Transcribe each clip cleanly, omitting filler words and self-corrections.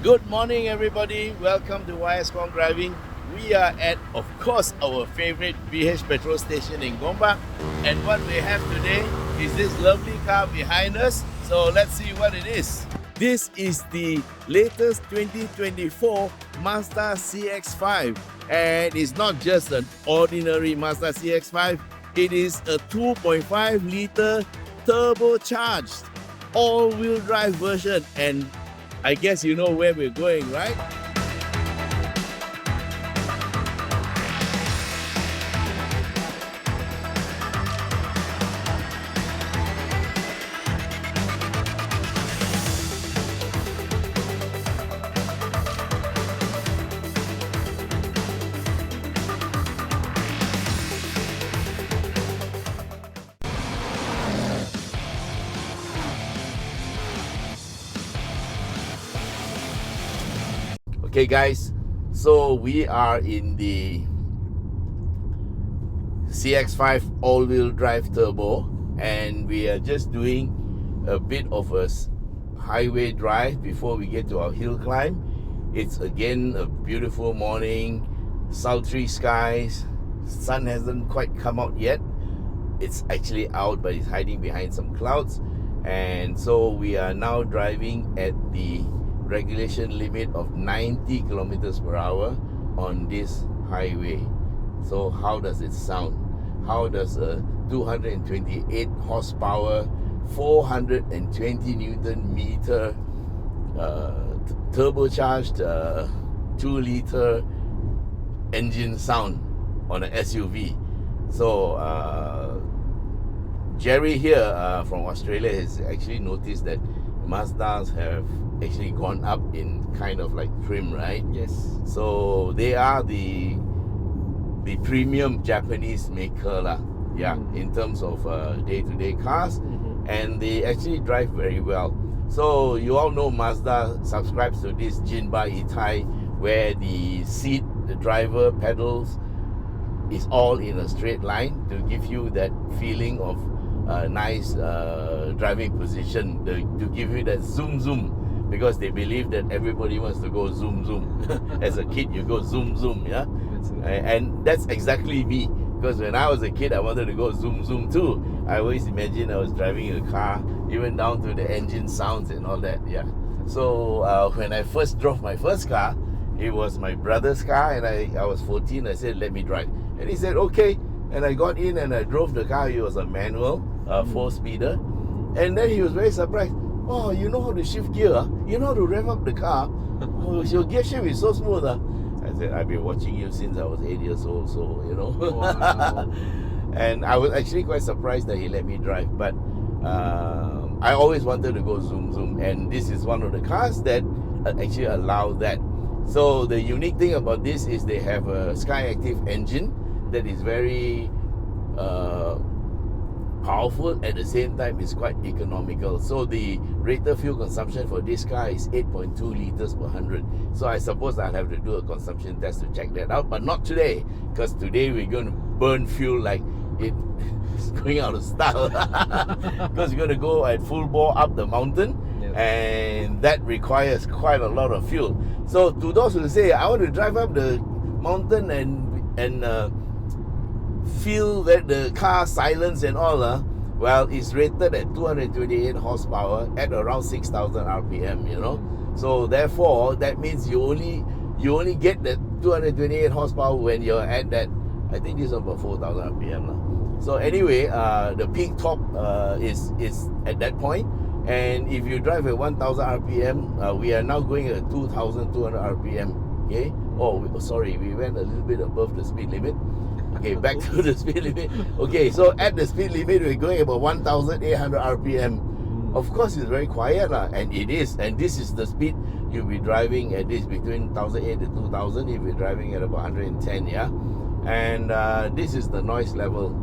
Good morning, everybody. Welcome to YS Khong Driving. We are at, of course, our favorite BH petrol station in Gombak. And what we have today is this lovely car behind us. So let's see what it is. This is the latest 2024 Mazda CX-5. And it's not just an ordinary Mazda CX-5. It is a 2.5-liter turbocharged all-wheel drive version. And I guess you know where we're going, right? Okay guys, so we are in the CX-5 all-wheel drive turbo, and we are just doing a bit of a highway drive before we get to our hill climb. It's again a beautiful morning, sultry skies, sun hasn't quite come out yet. It's actually out, but it's hiding behind some clouds. And so we are now driving at the regulation limit of 90 kilometers per hour on this highway. So how does it sound? How does a 228 horsepower, 420 Newton meter turbocharged 2-liter engine sound on an SUV? So Jerry here from Australia has actually noticed that Mazdas have actually gone up in kind of like trim, right? Yes. So they are the premium Japanese maker lah. Yeah, in terms of day-to-day cars, and they actually drive very well. So you all know Mazda subscribes to this Jinba Itai, where the seat, the driver pedals is all in a straight line to give you that feeling of nice driving position, to give you that zoom, because they believe that everybody wants to go zoom. As a kid, you go zoom, yeah? And that's exactly me, because when I was a kid, I wanted to go zoom too. I always imagined I was driving a car, even down to the engine sounds and all that, yeah. So when I first drove my first car, it was my brother's car, and I was 14. I said, let me drive. And he said, okay. And I got in and I drove the car. It was a manual, 4-speeder. And then he was very surprised. Oh, you know how to shift gear? Huh? You know how to rev up the car? Oh, your gear shift is so smooth. Huh? I said, I've been watching you since I was 8 years old, so, you know. Wow. And I was actually quite surprised that he let me drive. But I always wanted to go zoom. And this is one of the cars that actually allow that. So the unique thing about this is they have a Skyactiv engine that is very powerful. At the same time, it's quite economical. So the rated fuel consumption for this car is 8.2 liters per 100. So I suppose I'll have to do a consumption test to check that out, but not today, because today we're going to burn fuel like it's going out of style. Because we're going to go at full bore up the mountain. Yes. And that requires quite a lot of fuel. So to those who say, I want to drive up the mountain and feel that the car silence and all, well, it's rated at 228 horsepower at around 6,000 RPM, you know. So therefore, that means you only get that 228 horsepower when you're at that, I think this is about 4,000 RPM. So anyway, the peak top is at that point. And if you drive at 1,000 RPM, we are now going at 2,200 RPM. Okay. Oh, sorry, we went a little bit above the speed limit. Okay, back to the speed limit. Okay, so at the speed limit, we're going about 1,800 RPM. Of course, it's very quiet, and it is. And this is the speed you'll be driving at this, between 1,800 to 2,000 if you're driving at about 110, yeah? And this is the noise level.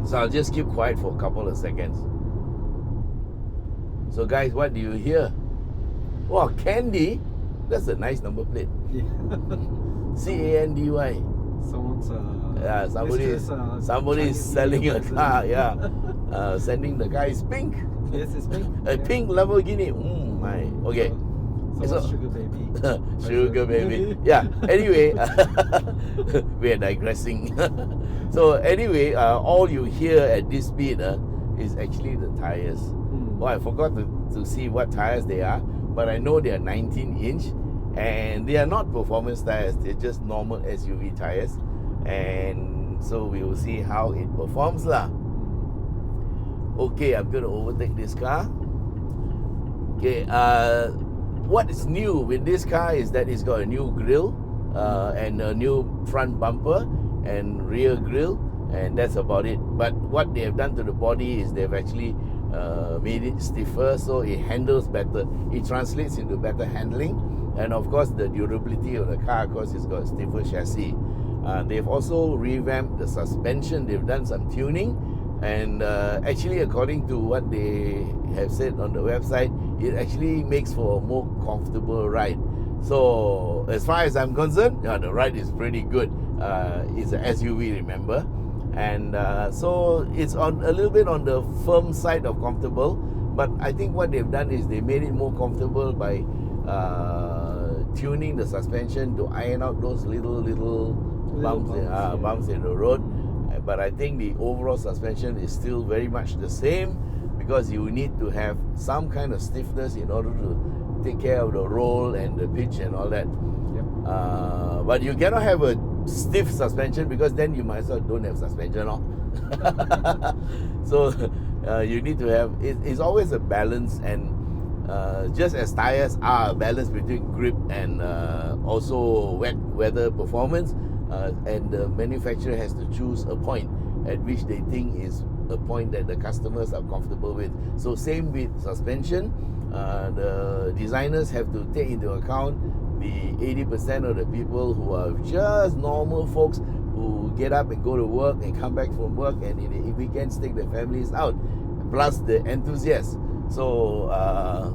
So I'll just keep quiet for a couple of seconds. So guys, what do you hear? Wow, Candy? That's a nice number plate. Yeah. Candy. Someone's somebody's selling a car. Sending the guy is pink. Yes, it's pink. A pink Lamborghini. My. Okay. So sugar baby. Sugar baby. Yeah. Anyway, we are digressing. So anyway, all you hear at this speed is actually the tires. Oh, I forgot to see what tires they are, but I know they are 19-inch, and they are not performance tires. They're just normal SUV tires, and so we will see how it performs lah. Okay, I'm going to overtake this car. Okay, what is new with this car is that it's got a new grille and a new front bumper and rear grille, and that's about it. But what they have done to the body is they've actually made it stiffer, so it handles better. It translates into better handling, and of course the durability of the car, of course, it's got a stiffer chassis. They've also revamped the suspension. They've done some tuning, and actually, according to what they have said on the website, it actually makes for a more comfortable ride. So as far as I'm concerned, the ride is pretty good. It's an SUV, remember, and so it's on a little bit on the firm side of comfortable. But I think what they've done is they made it more comfortable by tuning the suspension to iron out those little bumps in the road. But I think the overall suspension is still very much the same, because you need to have some kind of stiffness in order to take care of the roll and the pitch and all that. Yep. But you cannot have a stiff suspension, because then you might as well don't have suspension. So you need to have, it's always a balance, and just as tires are a balance between grip and also wet weather performance, and the manufacturer has to choose a point at which they think is a point that the customers are comfortable with. So same with suspension, the designers have to take into account the 80% of the people who are just normal folks who get up and go to work and come back from work, and in the weekends take their families out, plus the enthusiasts. So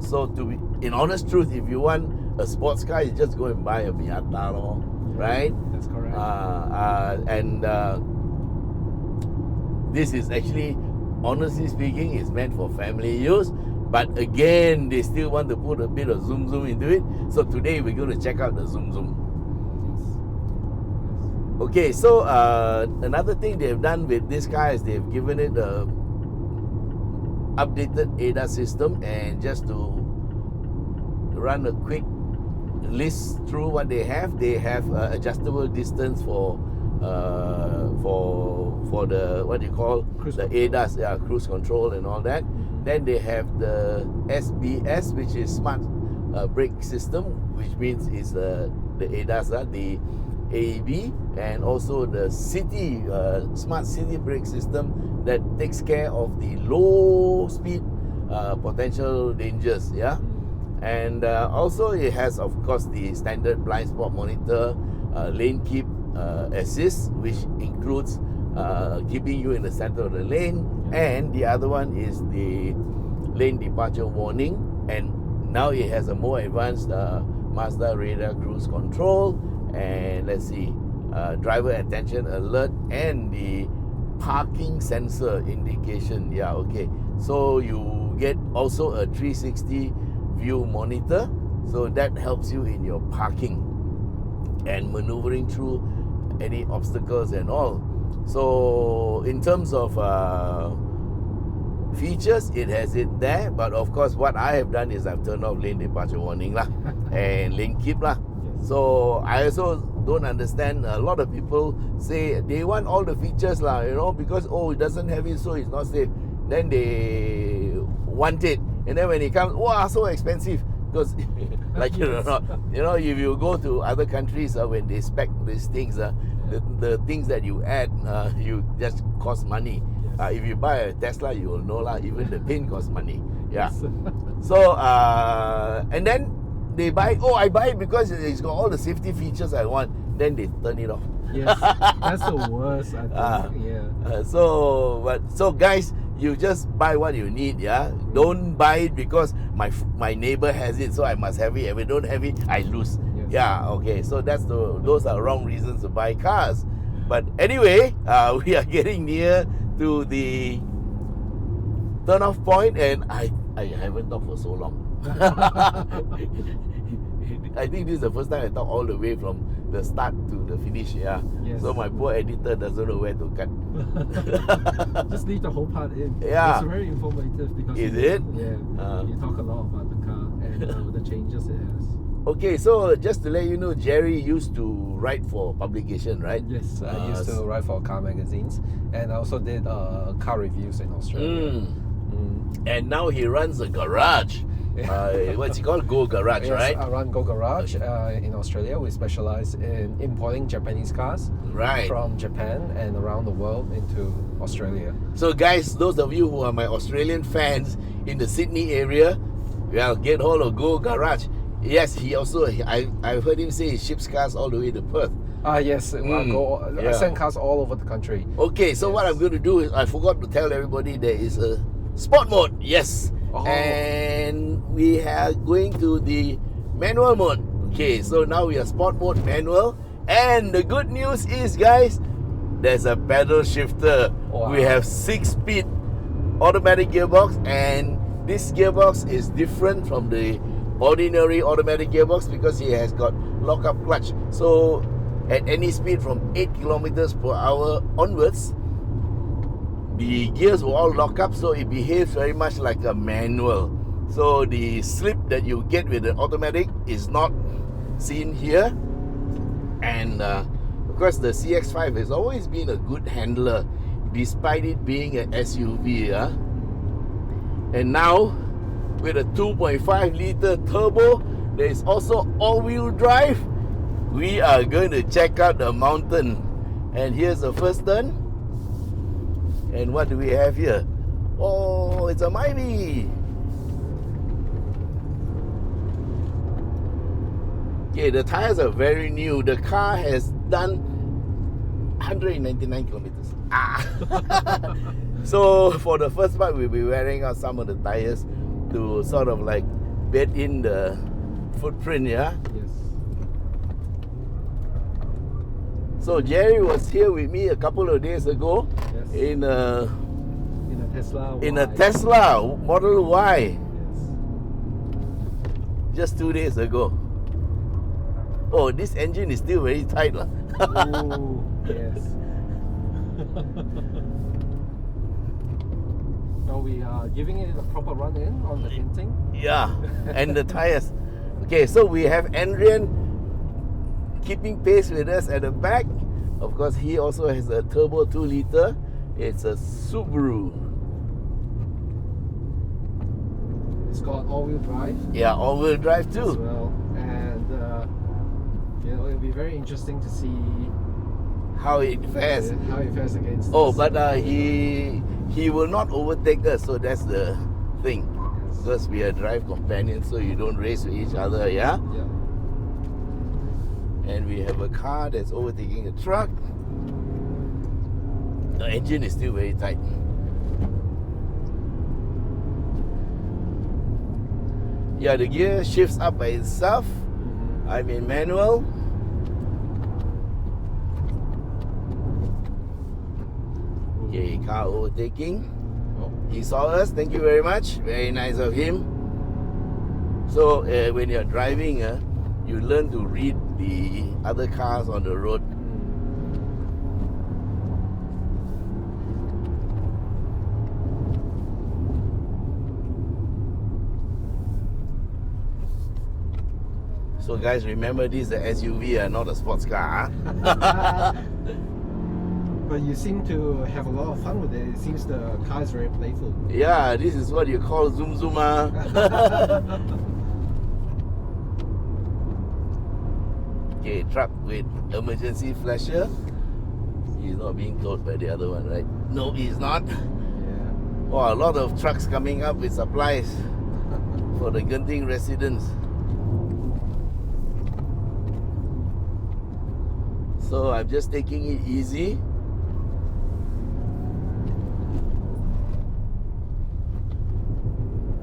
so to be, in honest truth, if you want a sports car, you just go and buy a Miata, right? That's correct. And this is actually, honestly speaking, is meant for family use. But again, they still want to put a bit of zoom into it. So today we're going to check out the zoom. Yes. Okay, so another thing they've done with this car is they've given it a updated ADAS system. And just to run a quick list through what they have adjustable distance for the, what do you call, Cruise the control. ADAS, cruise control and all that. Then they have the SBS, which is smart brake system, which means it's the ADAS, the AEB, and also the city smart city brake system that takes care of the low speed potential dangers. And also it has, of course, the standard blind spot monitor, lane keep assist, which includes keeping you in the center of the lane, and the other one is the lane departure warning. And now it has a more advanced Mazda radar cruise control, and let's see, driver attention alert, and the parking sensor indication. So you get also a 360 view monitor, so that helps you in your parking and maneuvering through any obstacles and all. So in terms of features, it has it there, but of course what I have done is I've turned off lane departure warning and lane keep . So I also don't understand, a lot of people say they want all the features because it doesn't have it, so it's not safe. Then they want it, and then when it comes, so expensive. Because like if you go to other countries, when they spec these things, the things that you add, you just cost money. If you buy a Tesla, you will know even the pin costs money. So and then they buy, I buy it because it's got all the safety features I want. Then they turn it off. Yes, that's the worst, I think. So guys, you just buy what you need. Don't buy it because my neighbor has it, so I must have it. If I don't have it, I lose. Okay, so those are wrong reasons to buy cars. But anyway, we are getting near to the turn off point, and I haven't talked for so long. I think this is the first time I talk all the way from the start to the finish. Yeah. Yes. So my poor editor doesn't know where to cut. Just leave the whole part in. Yeah. It's very informative because Is it? Yeah. You talk a lot about the car and the changes it has. Okay, so just to let you know, Jerry used to write for publication, right? Yes, I used to write for car magazines, and I also did car reviews in Australia. And now he runs a garage. What's it called? Go Garage, Yes, right? I run Go Garage in Australia. We specialize in importing Japanese cars Right. from Japan and around the world into Australia. So guys, those of you who are my Australian fans in the Sydney area, well, get hold of Go Garage. Yes, he also, I've heard him say he ships cars all the way to Perth. Yes, I send cars all over the country. Okay, so what I'm going to do is, I forgot to tell everybody there is a sport mode. Yes. Oh. And we are going to the manual mode. Okay, so now we are sport mode manual. And the good news is, guys, there's a pedal shifter. Wow. We have 6-speed automatic gearbox, and this gearbox is different from the ordinary automatic gearbox because it has got lock-up clutch. So at any speed from 8 kilometers per hour onwards, the gears will all lock up, so it behaves very much like a manual. So the slip that you get with the automatic is not seen here. And of course the CX-5 has always been a good handler despite it being an SUV. And now with a 2.5 liter turbo, there is also all-wheel drive. We are going to check out the mountain. And here's the first turn. And what do we have here? Oh, it's a Myvi. Okay, the tires are very new. The car has done 199 kilometers. So for the first part, we'll be wearing out some of the tires to sort of like bed in the footprint, yeah? Yes. So Jerry was here with me a couple of days ago. Yes. In a Tesla. In a Tesla Model Y. Yes. Just 2 days ago. Oh, this engine is still very tight. Ooh, yes. Now we are giving it a proper run in on the Genting. Yeah, and the tires. Okay, so we have Adrian keeping pace with us at the back. Of course, he also has a turbo 2 liter. It's a Subaru. It's got all-wheel drive Yeah, all-wheel drive as too. well, and it'll be very interesting to see How it fares. how it fares against. Oh, this. but he will not overtake us, so that's the thing. Yes. Because we are drive companions, so you don't race with each other, yeah? Yeah. And we have a car that's overtaking a truck. The engine is still very tight. Yeah, the gear shifts up by itself. I'm in manual. Okay, car overtaking. Oh. He saw us. Thank you very much. Very nice of him. So when you're driving, you learn to read the other cars on the road. So guys, remember this is a SUV, not a sports car. But you seem to have a lot of fun with it. It seems the car is very playful. Yeah, this is what you call zoom zoom. Okay, truck with emergency flasher. He's not being towed by the other one, right? No, he's not. Yeah. Oh, a lot of trucks coming up with supplies for the Genting residents. So I'm just taking it easy.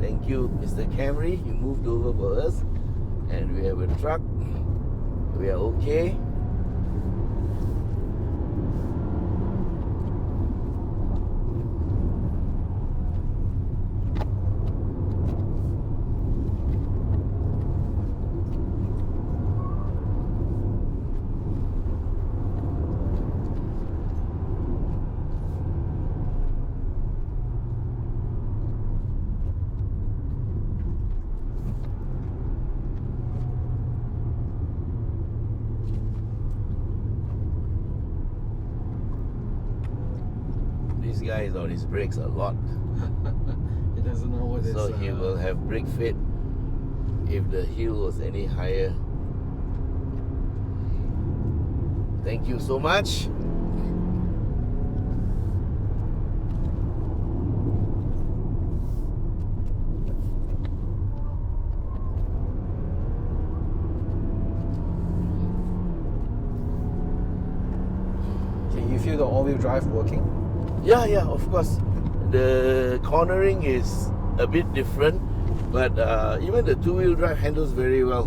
Thank you, Mr. Camry. You moved over for us. And we have a truck. We are okay. guy is on his brakes a lot. He doesn't know what So is. he will have brake fit if the hill was any higher. Thank you so much. Can you feel the all-wheel drive working? Yeah, of course. The cornering is a bit different, but even the two-wheel drive handles very well.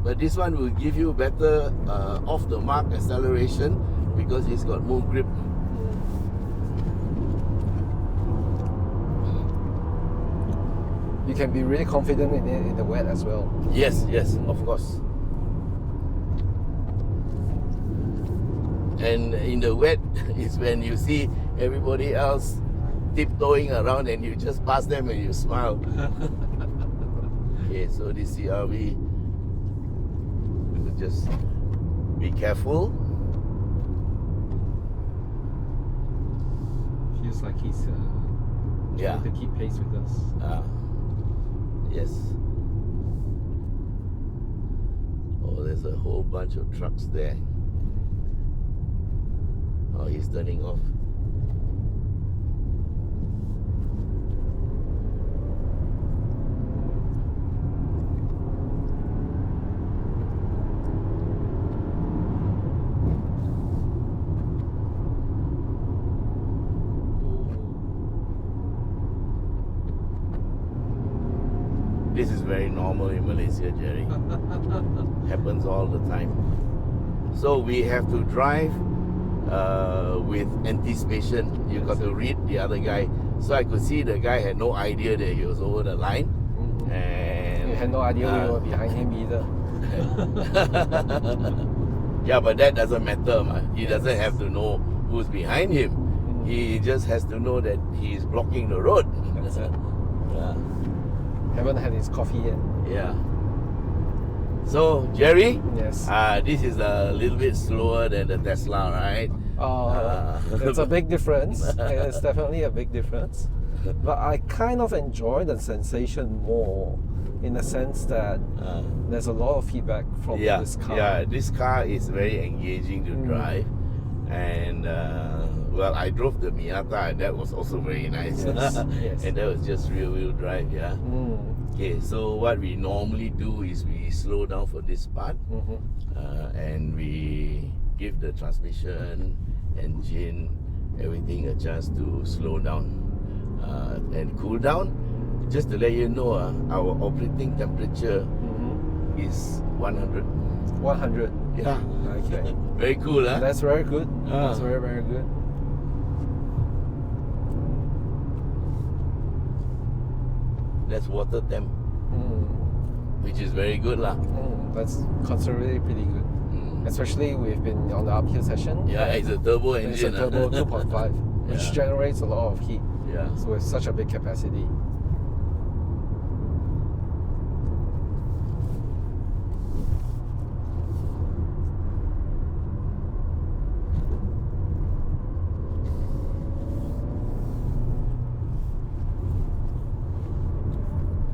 But this one will give you better off-the-mark acceleration because it's got more grip. You can be really confident in it in the wet as well. Yes, of course. And in the wet is when you see everybody else tiptoeing around and you just pass them and you smile. Okay, so this CRV, just be careful. Feels like he's trying to keep pace with us. Yes. Oh, there's a whole bunch of trucks there. Oh, he's turning off. This is very normal in Malaysia, Jerry. Happens all the time. So we have to drive with anticipation. You got to read the other guy. So I could see the guy had no idea that he was over the line. And You had no idea we were behind him either. Yeah, but that doesn't matter. He doesn't have to know who's behind him. He just has to know that he's blocking the road. That's it. Yeah. Haven't had his coffee yet. Yeah. So, Jerry, Yes. this is a little bit slower than the Tesla, right? It's a big difference. It's definitely a big difference. But I kind of enjoy the sensation more in the sense that there's a lot of feedback from this car. Yeah, this car is very engaging to drive. And, well, I drove the Miata and that was also very nice. Yes. And that was just rear-wheel drive, yeah. Okay, so what we normally do is we slow down for this part. And we give the transmission, engine, everything a chance to slow down and cool down. Just to let you know, our operating temperature is 100. 100. Yeah. Okay. Very cool, huh? That's very good. That's very, very good. That's water temp, which is very good, lah. That's considerably pretty good. Especially we've been on the uphill session. Yeah, it's a turbo It's engine. a turbo 2.5, which Yeah. generates a lot of heat. Yeah. So it's such a big capacity.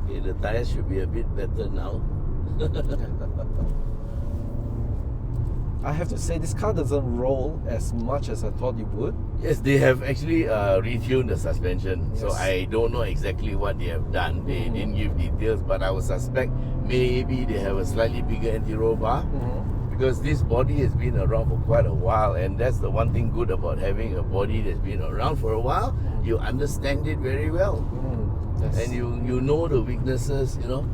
Okay, the tires should be a bit better now. I have to say, this car doesn't roll as much as I thought it would. Yes, they have actually retuned the suspension. So Yes. I don't know exactly what they have done. They didn't give details, but I would suspect maybe they have a slightly bigger anti-roll bar. Because this body has been around for quite a while, and that's the one thing good about having a body that's been around for a while. You understand it very well, Yes. and you know the weaknesses, you know.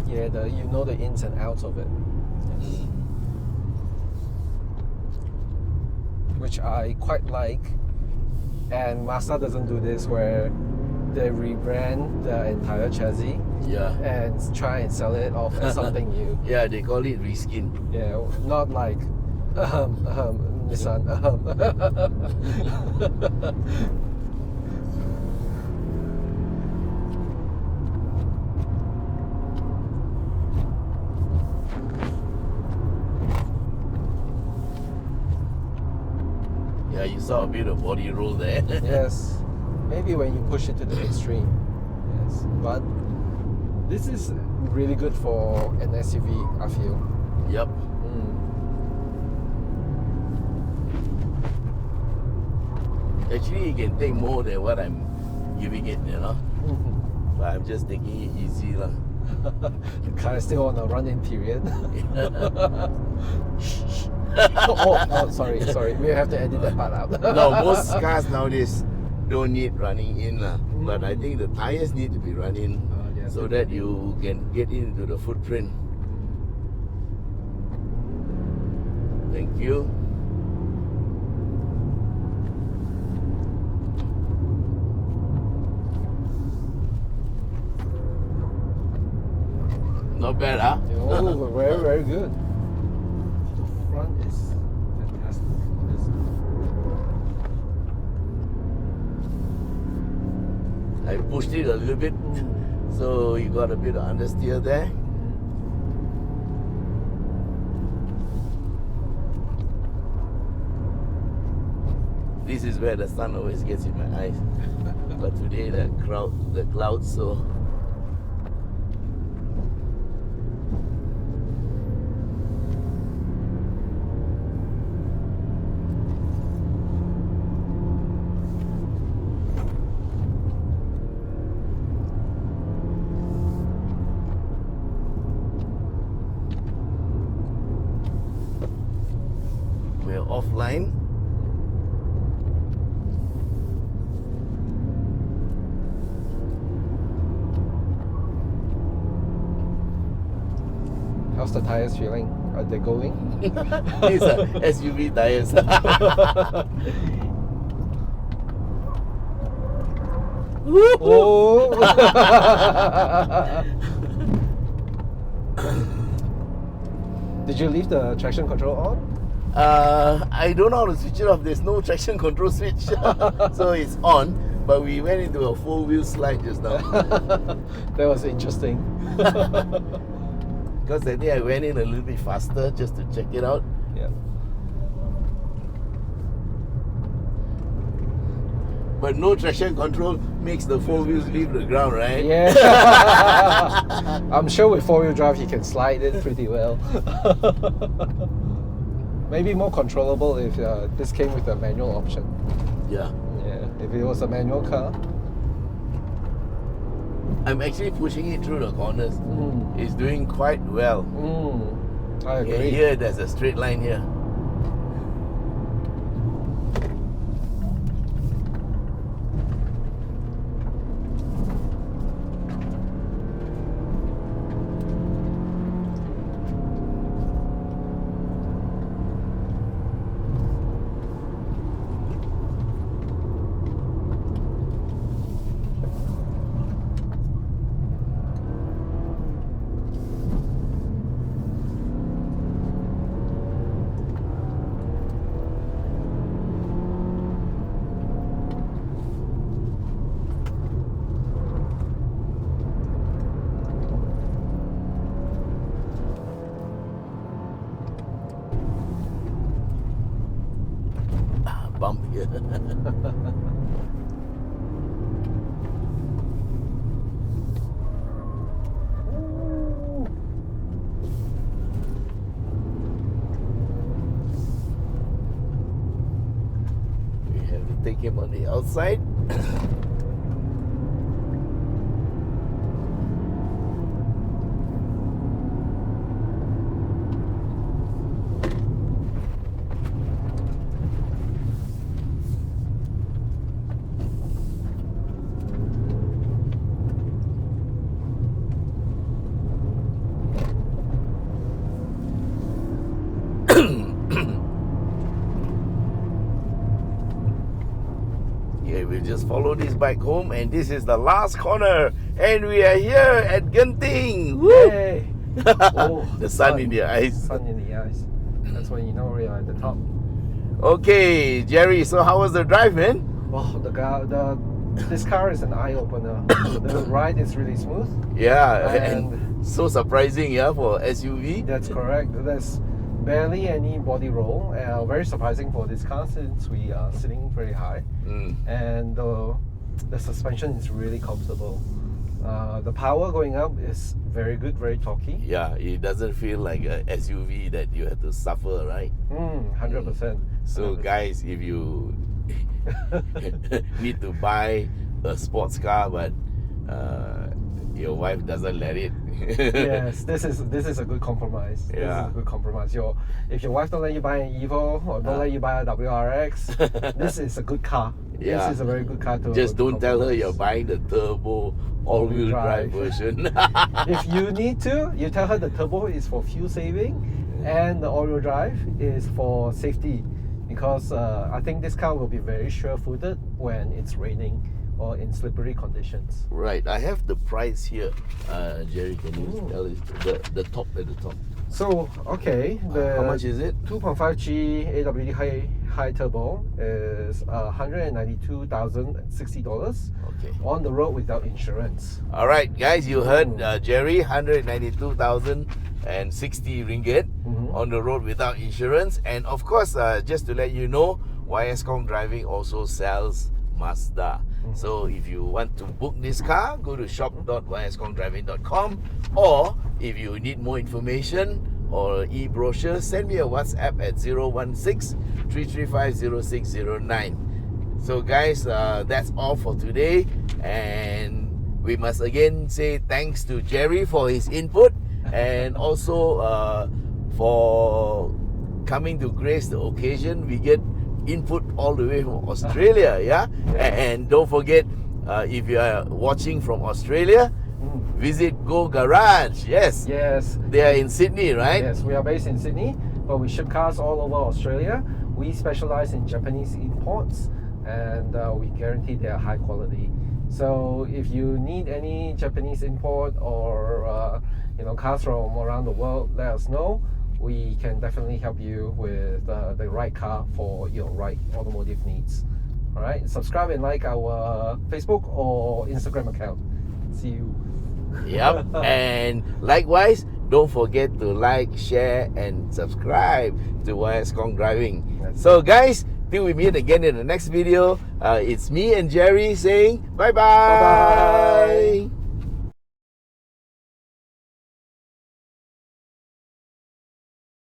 Yeah, you know the ins and outs of it. Yes. Which I quite like. And Mazda doesn't do this where they rebrand the entire chassis Yeah. and try and sell it off as something new. Yeah, they call it reskin. Yeah, not like Nissan. you saw a bit of body roll there. Yes, maybe when you push it to the extreme. Yes, but this is really good for an SUV, I feel. Yep. Actually, you can take more than what I'm giving it, you know. But I'm just taking it easy, lah. The car is still on a run-in period. oh, sorry. We have to edit that part out. No, most cars nowadays don't need running in, but I think the tires need to be running so that you can get into the footprint. Thank you. Not bad, huh? Oh, very, very good. The front is fantastic. I pushed it a little bit, so you got a bit of understeer there. This is where the sun always gets in my eyes. But today the clouds, so. We're offline. How's the tires feeling? Are they going? These are SUV tires. Oh! Did you leave the traction control on? I don't know how to switch it off. There's no traction control switch. So it's on, but we went into a 4-wheel slide just now. That was interesting. Because that day I went in a little bit faster just to check it out. Yeah. But no traction control makes the 4 wheels leave the ground, right? Yeah. I'm sure with 4-wheel drive you can slide it pretty well. Maybe more controllable if this came with a manual option. Yeah. Yeah. If it was a manual car. I'm actually pushing it through the corners. It's doing quite well. I agree. Okay, here there's a straight line here. Bump here. We have to take him on the outside. We'll just follow this bike home, and this is the last corner, and we are here at Genting. Woo! Yay. Oh, the sun in the eyes. Sun in the eyes. That's when you know we are at the top. Okay, Jerry. So how was the drive, man? Wow, this car is an eye opener. The ride is really smooth. Yeah, and so surprising, yeah, for SUV. That's correct. barely any body roll. Very surprising for this car since we are sitting very high. And the suspension is really comfortable. The power going up is very good, very torquey. Yeah, it doesn't feel like a SUV that you have to suffer, right? 100%. So 100%. guys, if you need to buy a sports car but your wife doesn't let it. Yes, this is a good compromise. This is a good compromise. If your wife don't let you buy an Evo or don't let you buy a WRX, this is a good car. Yeah. This is a very good car to Just don't tell her compromise. you're buying the turbo all-wheel drive version. If you need to, you tell her the turbo is for fuel saving and the all-wheel drive is for safety, because I think this car will be very sure-footed when it's raining or in slippery conditions. Right, I have the price here. Jerry, can you tell us the top at the top? So, okay, the How much is it? 2.5G AWD High Turbo is $192,060 Okay. on the road without insurance. All right, guys, you heard Jerry, 192,060 ringgit on the road without insurance. And of course, just to let you know, YS Khong Driving also sells Mazda. So if you want to book this car, go to shop.yskhongdriving.com, or if you need more information or e-brochure, send me a WhatsApp at 016-335-0609. So guys, that's all for today, and we must again say thanks to Jerry for his input, and also for coming to grace the occasion. We get input all the way from Australia, yeah? And don't forget, if you are watching from Australia, visit Go Garage. Yes, they are in Sydney, right? Yes, we are based in Sydney, but we ship cars all over Australia. We specialize in Japanese imports, and we guarantee they are high quality. So if you need any Japanese import or cars from around the world, let us know. We can definitely help you with the right car for your right automotive needs. All right, subscribe and like our Facebook or Instagram account. See you. Yep. And likewise, don't forget to like, share, and subscribe to YS Khong Driving. So guys, till we meet again in the next video, it's me and Jerry saying bye-bye. Bye-bye.